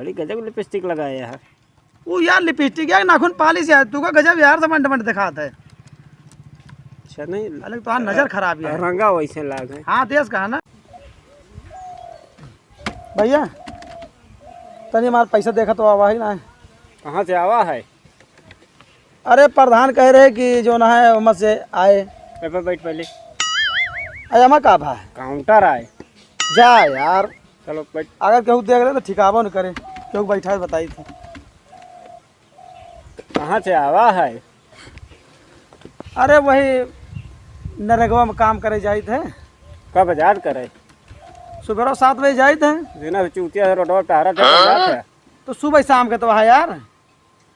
बड़ी गजब लिपस्टिक लगाया है। वो यार लिपस्टिक यार नाखून पालिश यार, तू का गजब यार समंड दिखाता है। अच्छा नहीं अलग तो नजर खराब है, रंगा वैसे लाग है। हाँ देश कहा ना भैया, तनी हमारा पैसा देखा तो आवा ही ना है। कहाँ से आवा है? अरे प्रधान कह रहे कि जो ना है उमर से आए। पे बैठ पहले। अरे हमारा का भाई काउंटर आए। जा यार, चलो बैठ। अगर केहू देख रहे तो ठिकाबो न करे, केहू बैठा है बताई थी। कहाँ से आवा है? अरे वही नरेगवा में काम करे जाए थे। कब बाजार करे? सुबह 7 बजे जाए थे। दिन चूतिया रोडवा पे हरा था। तो सुबह शाम के तो है यार,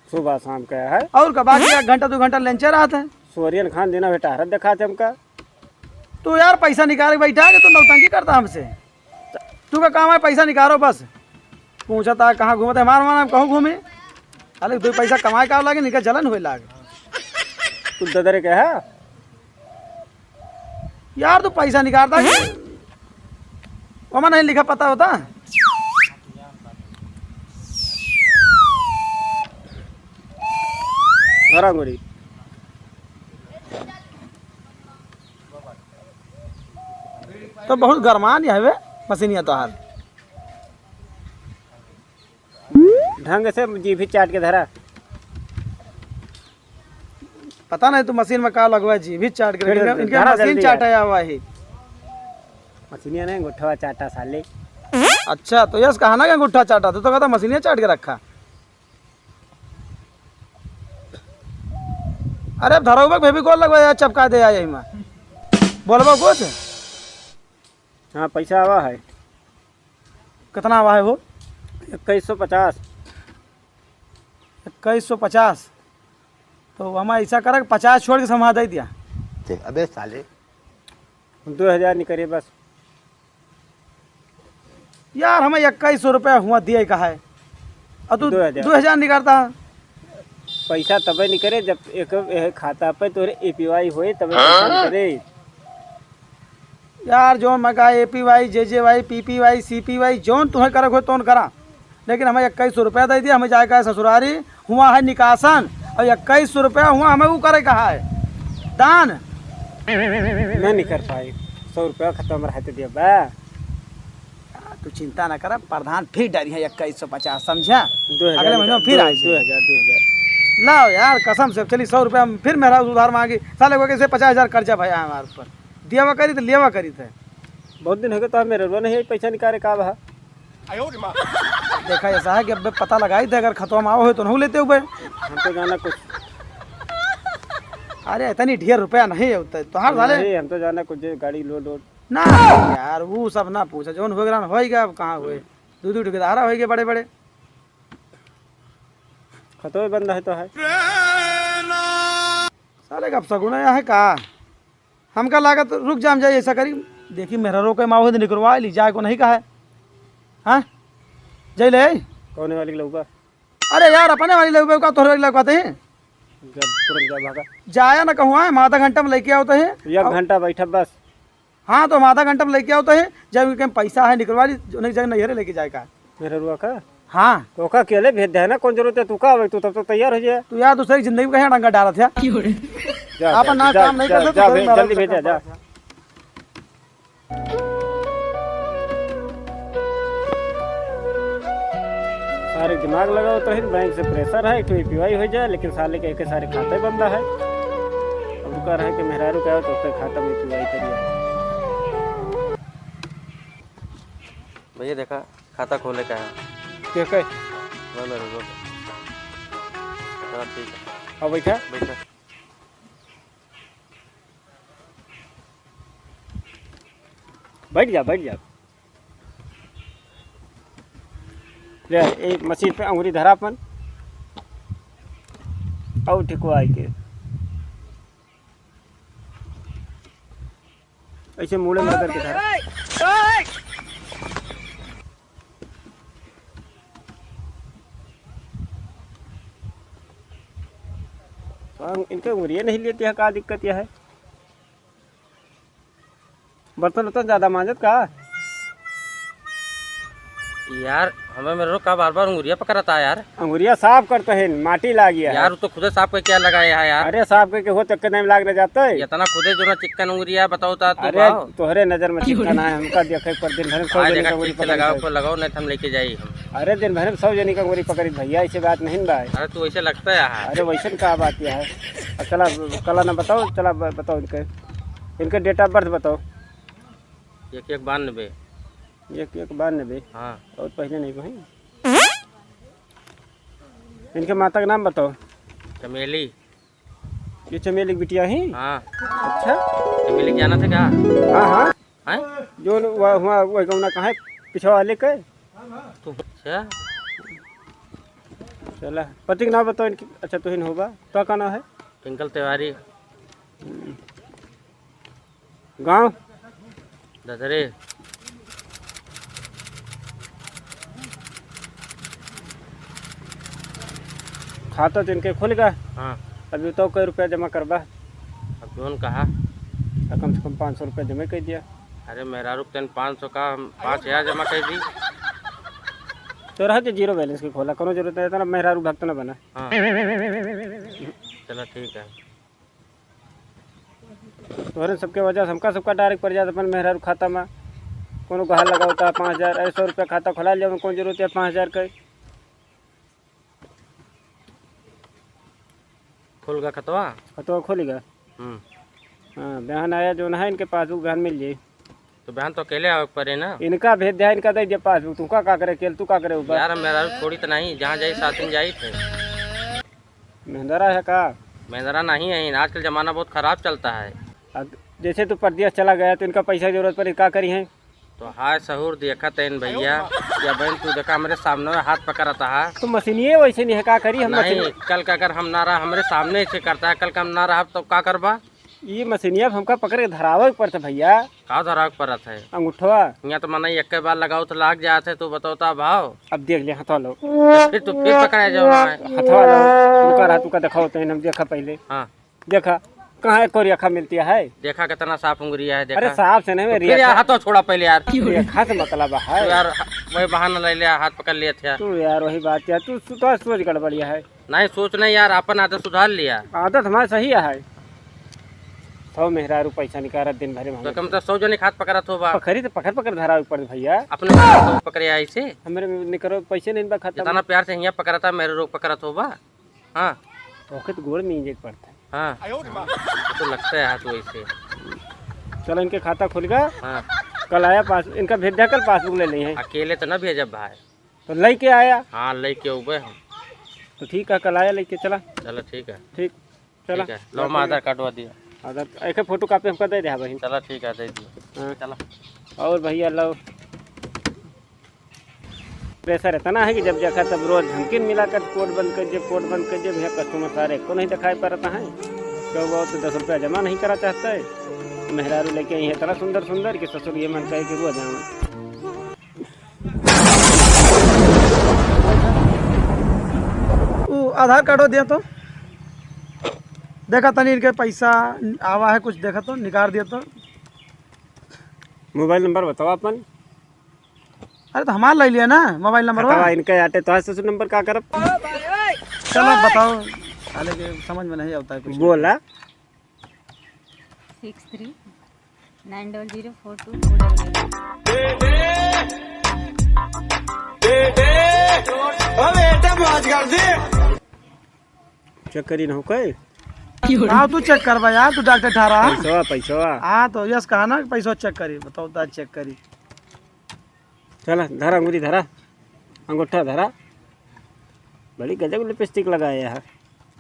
सुबह शाम का है। और का बाकी 1 घंटा 2 घंटा लंचे रहा था। सोरियन खान देना बेटा हरत दिखा थे हमका। तू यार पैसा निकाल के बैठा के तो नौटंकी करता हमसे। तू का काम है पैसा निकालो बस। पूछा था कहाँ घूमते, हमारा माना कहूँ घूमे। अरे 2 पैसा कमाए का लागे, निकल जलन हुए लागे। तू ददरे क्या है यार, तू पैसा निकालता वहाँ नहीं लिखा पता होता। गोरी तो बहुत गरमान है मशीनिया तो हाल ढंग से जीभी चाट के धरा। पता नहीं तू मशीन में का लगवा जी भी चाट के इनके मशीन चाटा हुआ है। मशीनिया नहीं गुठवा चाटा साले। अच्छा तो यस कहा ना कि अंगूठा चाटा, तो कहता मशीनिया चाट के रखा। अरे धरो बेबी कॉल लगवा यार, चपका दे यही में बोलबो कुछ। हाँ पैसा आवा है। कितना आवा है वो? 2150। 2150। तो हम ऐसा कर 50 छोड़ के समा दे दिया। अबे साले 2000 निकले बस। यार हमें 2100 रुपया हुआ दिए कहा है और तू 2000 निकालता। पैसा तबे निकले जब एक खाता पे तोरे एपीवाई होए तबे पैसा निकले। यार जो मैं कहा एपीवाई जेजेवाई पीपीवाई सीपीवाई जोन तुम्हें करे हो तो करा, लेकिन हमें 2100 रुपया दे दिया। हमें जाए का ससुरारी हुआ है निकासन और 2100 रुपया हुआ हमें वो करे कहा है दान। मैं नहीं कर पाई। 100 रुपया खत्म रहते दिया बा। तू चिंता ना कर, प्रधान फिर डरी है 2150 समझा। 2000 अगले महीने में फिर आए 2000 लाओ यार कसम से। चली 100 रुपया फिर मेरा उधार मांगी साले को कैसे 50,000 कर्जा भैया हमारे ऊपर दिया हुआ करी तो लिया हुआ करी थे। बहुत दिन हो गए तो मेरे रुआ नहीं पैसा निकाले का बहा। देखा ऐसा है कि अब पता लगाई थे, अगर खतवा में आओ हो तो नहीं लेते हुए। हम तो जाना कुछ। अरे इतनी ढेर रुपया नहीं होता तो हर साले नहीं, हम तो जाना कुछ गाड़ी लोड ना यार वो सब ना पूछा। जो हो गया अब कहाँ हुए 2-2 ठेकेदार हो गए बड़े बड़े। खतवे बंद है तो है साले का सगुना है का। हमका लागत रुक जाम जाए ऐसा करी। देखी मेरा रोके माओ तो निकलवा ली जाए को नहीं कहा है। हाँ जय ले कौन वाली लोग? अरे यार अपने वाली लोग का तोहरे वाली लगवाते हैं। तुरंत जा भागा। जाया ना कहूँ है आधा घंटा में लेके आओते हैं। 1 घंटा बैठा बस। हाँ तो हम आधा घंटा में लेके आओते हैं। जब उनके पैसा है निकलवा ली जो नहीं जगह नहीं लेके जाएगा। मेरा रुआ का हाँ तो का अकेले भेज दे ना, कौन जरूरत है? तू का तू तब तो तैयार हो जाए। तू यार दूसरे की जिंदगी में कहीं डंगा डाला था। आप ना काम नहीं कर सकते, जल्दी भेजा जा। सारे दिमाग लगाओ तो ही बैंक से प्रेशर है तो एपीवाई हो जाए, लेकिन साले के एक सारे खाते बंदा है। अब रुका रहे कि मेहरारू का तो उसके खाता में एपीवाई करिए। भैया देखा खाता खोले का है। ठीक है ठीक है। अब बैठा बैठा बैठ जा। ले एक मशीन पे अंगुरी धरा अपन और ठिकवाई के ऐसे मुड़े में करके धरा। इनके उंगलियां नहीं लेती है, का दिक्कत यह है? बर्तन उतना ज्यादा मांजत का यार हमें मेरे का बार बार उंगलियां पकड़ता है यार। अंगुरिया साफ करते हैं, माटी ला गया है। यार तो खुदे साफ करके क्या लगाया है यार। अरे साफ करके हो तक नहीं लाग जाता है। इतना खुदे जो ना चिकन उंगलियां बताओ ता तू अरे तोहरे नजर में चिकन है, हमका देखे पर दिन भर में 100 जनी का अंगुरी लगाओ पकड़ी। लगाओ नहीं तो हम लेके जाई हम। अरे दिन भर में 100 जनी का अंगुरी पकड़ी भैया, ऐसे बात नहीं भाई। अरे तू ऐसे लगता है यार। अरे वैसे का बात यह है। अब चला कला ना बताओ, चला बताओ इनके डेट ऑफ बर्थ बताओ। 1192। 1192। हाँ और पहले नहीं भाई। इनके माता का नाम बताओ। चमेली। ये चमेली की बिटिया ही। हाँ अच्छा चमेली जाना था क्या। हाँ हाँ हैं जो वहाँ वही गौना कहाँ है, पिछवा वाले के। तू अच्छा चला पति का नाम बताओ इनकी। अच्छा तो इन होगा तो का नाम है। ट्विंकल तिवारी। गांव ददरे। खाता तो इनके खुल गया। हाँ अभी तो कई रुपया जमा करबा। अब कौन कहा। कम से कम 500 रुपया जमा कर दिया। अरे मेरा रुक 500 का 5000 जमा कर दी। तो रहा जो जीरो बैलेंस के खोला, कोनो जरूरत नहीं था मेहरा रू भक्त न बना। हाँ चलो ठीक है। तोहरे सबके वजह से हमका सबका डायरेक्ट पड़ जाता अपन मेहरा रू खाता में। कोनो गहा लगा होता है 5000, 100 रुपया खाता खोला लिया, कौन जरूरत है 5000 का। खुल गया खतवा। तो खोलेगा। हाँ बहन आया जो ना है इनके पासबुक बहन मिल जाए। तो बहन तो अकेले आवे पड़े ना। इनका भेज दिया, इनका दे दिया पासबुक। तू का करे केल, तू का करे ऊपर। यार मेरा थोड़ी तो नहीं, जहाँ जाई 7 दिन जाई थे। मेहंदरा है का। महिंद्रा नहीं है, आजकल ज़माना बहुत ख़राब चलता है। अब जैसे तू परदेश चला गया तो इनका पैसा की जरूरत पड़ी, क्या करी है। तो हाय सहूर देखा तेन भैया या बहन तू देखा मेरे सामने में हाथ पकड़ता है। तो मशीनिए वैसे नहीं है, का करी हम नहीं मशीन। कल का अगर हम ना रहा हमारे सामने से करता है, कल का हम ना रहा तो क्या करबा। ये मशीनिया हमका पकड़ के धरावे पड़ता भैया। का धराव परत है अंगूठवा। यहाँ तो मना एक बार लगाओ तो लाग जाते। तू बताओ भाव। अब देख लिया हथवा लो। फिर तो फिर पकड़ा जाओ। हथवा लो उनका रहा, तू का देखा होता है हम देखा पहले। हाँ देखा कहाँ एक और रेखा मिलती है। देखा कितना साफ उंगलिया है। अरे देखा साहब से नहीं, फिर यार हाथों छोड़ा पहले यार। रेखा से मतलब है तो यार वही बहाना ले लिया, हाथ पकड़ लिए थे। तू यार वही बात यार, तू तो सोच गड़बड़िया है। नहीं सोच नहीं यार, अपन आदत सुधार लिया। आदत हमारी सही है। तो मेहरारू पैसा निकाल दिन भरे में तो कम तो 100 जने हाथ पकड़ा तो बा। पकड़ी तो पकड़ पकड़ धरावे पड़ भैया। अपने तो पकड़े ऐसे हमारे निकरो पैसे नहीं बा खाता। इतना प्यार से यहाँ पकड़ा था, मेरे रोग पकड़ा तो बा। हाँ ओके तो गोड़ मींजे पड़ता है। हाँ तो लगता है हाथ वैसे। चलो इनके खाता खुल गया। हाँ कल आया पास, इनका भेज दिया, कल पासबुक ले लिए हैं। अकेले तो न भेजब भाई। तो लेके आया। हाँ लेके उबे हम। तो ठीक है कल आया लेके चला। चलो ठीक है। ठीक चला। ठीक है लो मैं आधार कार्डवा दिया। आधार एक फोटो कापी हमका दे दे बहन। चलो ठीक है दे दिया। हाँ चलो और भैया लो प्रेशर इतना है कि जब देखा तब रोज धमकिन मिलाकर कोड बंद कर दे, कोड बंद कर दे। भैया कस्टमर सारे को नहीं दिखाई पड़ता है। तो वो तो 10 रुपया जमा नहीं करा चाहता है। मेहरारू लेके आई है इतना सुंदर सुंदर कि ससुर ये मन कहे कि रोज आऊँ। आधार कार्ड दिया तो देखा तनी इनके पैसा आवा है कुछ, देखा तो निकाल दिया तो। मोबाइल नंबर बताओ अपन। अरे तो हमारा ले लिया ना मोबाइल नंबर। हटावा इनके आटे तो ससुर नंबर का करब। चलो बताओ, हाले के समझ में नहीं आता है कुछ। बोला 63 90042 चेक करी न हो कई। हाँ तू चेक करवा यार, तू डॉक्टर ठहरा। पैसा पैसा हाँ तो यस कहा ना पैसा चेक करी। बताओ तो चेक करी। चला धरा अंगूरी धरा, अंगूठा धरा। बड़ी गजब लिपस्टिक लगाया है।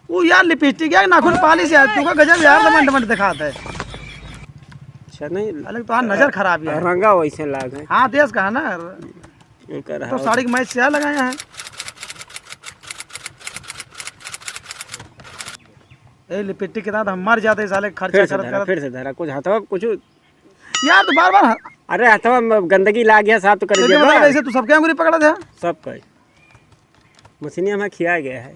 वो यार लिपस्टिक यार नाखून पालिश यार, तू का गजब यार दमन दमन दिखाता है। अच्छा नहीं अलग तो हाँ नजर खराब है। रंगा वैसे लाग है। हाँ देश कहा ना कर तो साड़ी के मैच से लगाया है। ए लिपस्टिक के साथ हम मर जाते साले खर्चा करत फिर से धरा कुछ हथवा कुछ यार। तो बार बार अरे हथवा में गंदगी लाग गया, साफ तो कर दिया। ऐसे तू सबके अंगूरी पकड़ा था। सब कई मशीनिया में खिया गया है।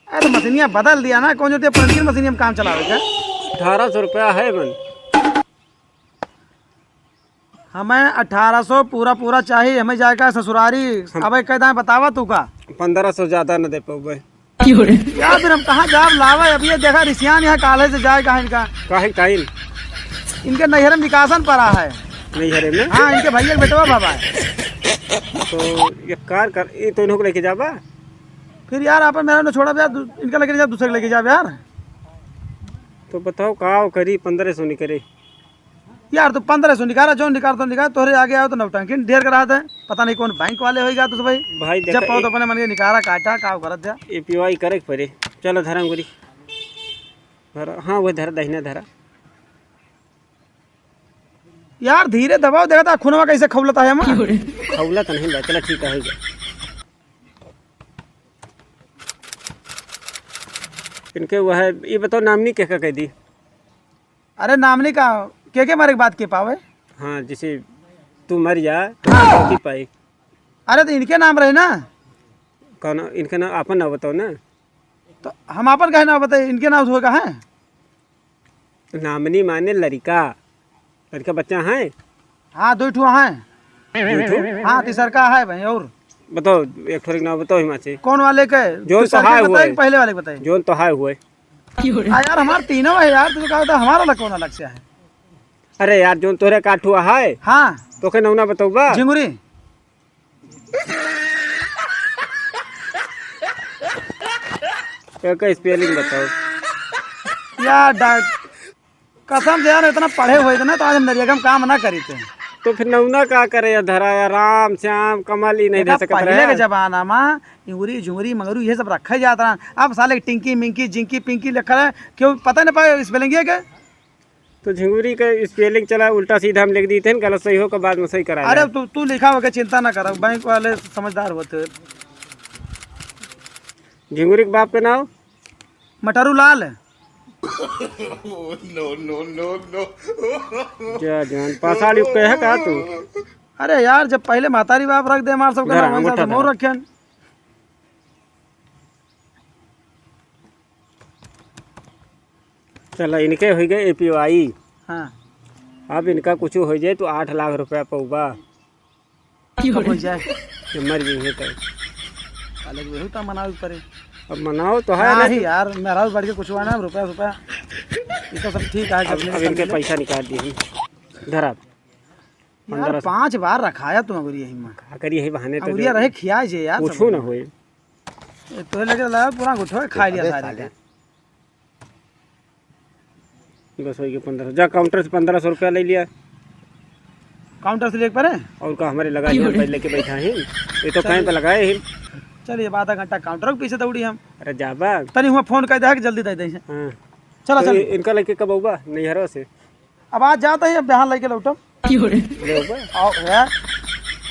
अरे तो मशीनिया बदल दिया ना, कौन जो पुरानी मशीनिया में काम चलावे क्या। 1800 रुपया है मन। हमें 1800 पूरा पूरा चाहिए, हमें जाएगा ससुरारी। अब कहता बतावा तू का 1500 ज्यादा न दे पाऊ भाई। यार फिर हम कहाँ जाब लावा? अभी ये देखा रिसियान यहाँ काले से जाएगा इनका, काहे टाइम इनके नैहर में निकासन पड़ा है। नहीं हरे में हाँ, इनके भैया के बेटवा बाबा है। तो ये कार कर ये तो इन्हों को लेके जाबा। फिर यार आप मेरा न छोड़ा यार, इनका लेके जा, दूसरे के लेके जा यार। तो बताओ का करी 1500 नहीं करे यार तो 1500 निकाला, जो निकाल तो निकाल, तोहरे आगे आओ तो नौटंकी ढेर करा दे। पता नहीं कौन बैंक वाले होगा तो भाई भाई जब पाओ तो अपने मन के निकाला काटा का करत जा। एपीवाई करे के पड़े। चलो धरा अंगुरी धरा, हाँ वो धरा दहिना धरा। यार धीरे दबाओ, देखा खूनवा कैसे खौलता है हमारा। खौला तो नहीं बा, चलो ठीक है इनके वह है। ये बताओ नामनी क्या कह दी? अरे नामनी का के मारे के बात के पावे। हाँ जैसे तू मर जा तो की पाई। अरे तो इनके नाम रहे ना, कौन इनके नाम अपन ना बताओ ना। तो हम अपन कहे ना बताए, इनके नाम होगा है। नामनी माने लड़का, लड़का बच्चा है। हाँ 2 ठो हैं। हाँ तीसरका है भाई। और बताओ एक थोड़ी नाम बताओ हिमाचल कौन वाले के? जो तो हाय हुए, पहले वाले बताइए। जो तो हाय हुए। यार हमारे तीनों है यार, तुझे कहा था हमारा अलग कौन अलग से है? अरे यार जो तोरे काठ हुआ है हाँ तो के नौना बताऊ बा। झिंगुरी एक स्पेलिंग बताओ यार। कसम से यार इतना पढ़े हुए थे ना तो आज हम नरेगा में काम ना करी थे। तो फिर नौना का करे या धरा या राम श्याम कमल ही नहीं दे सकता पहले के जमाना में इंगुरी झुंगरी मंगरू ये सब रखा जाता रहा। अब साले टिंकी मिंकी जिंकी पिंकी लिखा है, क्यों पता नहीं पाए स्पेलिंग है क्या? तो झिंगुरी का स्पेलिंग चला उल्टा सीधा हम लिख दी थे, गलत सही हो के बाद में सही करा। अरे तू लिखा होगा, चिंता ना कर, बैंक वाले समझदार होते। झिंगुरी के बाप का नाम मटरू लाल। जा जान पासाड़ी कह का तू। अरे यार जब पहले मातारी बाप रख दे हमारे सबका नाम वैसा मोर रखें। चलो इनके हो गए एपीवाई। हाँ अब इनका कुछ हो जाए तो 8 लाख रुपया पऊबा हो जाए जब मर गई तो। अलग वही तो मनावे पड़े। अब मनाओ तो है हाँ नहीं। ही यार मेरा बढ़ के कुछ हुआ ना, रुपया ये तो सब ठीक है। अब इनके पैसा निकाल दिए धरा। यार 5 बार रखाया तुम अगुरिया ही में, का करिए है बहाने तो अगुरिया रहे खिया जे यार कुछ ना होए। तो लगे लगा पूरा गुठो खा लिया सारे के। बस हो गया 1500। जा काउंटर से 1500 रुपया ले लिया। काउंटर से लेके पड़े और का हमारे लगा दिया पहले के बैठा है ये तो कहीं पे लगाए ही। चलिए आधा घंटा काउंटर के पीछे दौड़ी हम। अरे जाबा तनी हुआ फोन कर दे कि जल्दी दे दे। हाँ चलो तो चल इनका लेके कब आऊबा नैहरों से अब आज जाता है, अब बिहार लेके लौटो ले आऊबा। आओ यार,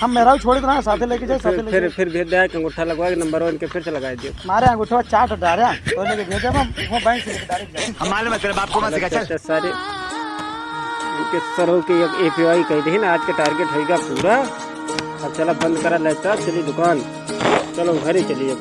हम मेरा छोड़ देना साथे लेके जाए, साथे लेके फिर भेज दिया अंगूठा लगवा के नंबर 1 के फिर से लगा दियो। मारे अंगूठा चाट डारा तो लेके भेजे हम वो बैंक से लेके डायरेक्ट जाए। हमारे में तेरे बाप को मत सिखा चल। सारे इनके सरों के एपीवाई कह दी ना। आज का टारगेट होगा पूरा। अब चला बंद करा लैपटॉप, चली दुकान, चलो घर ही चलिए।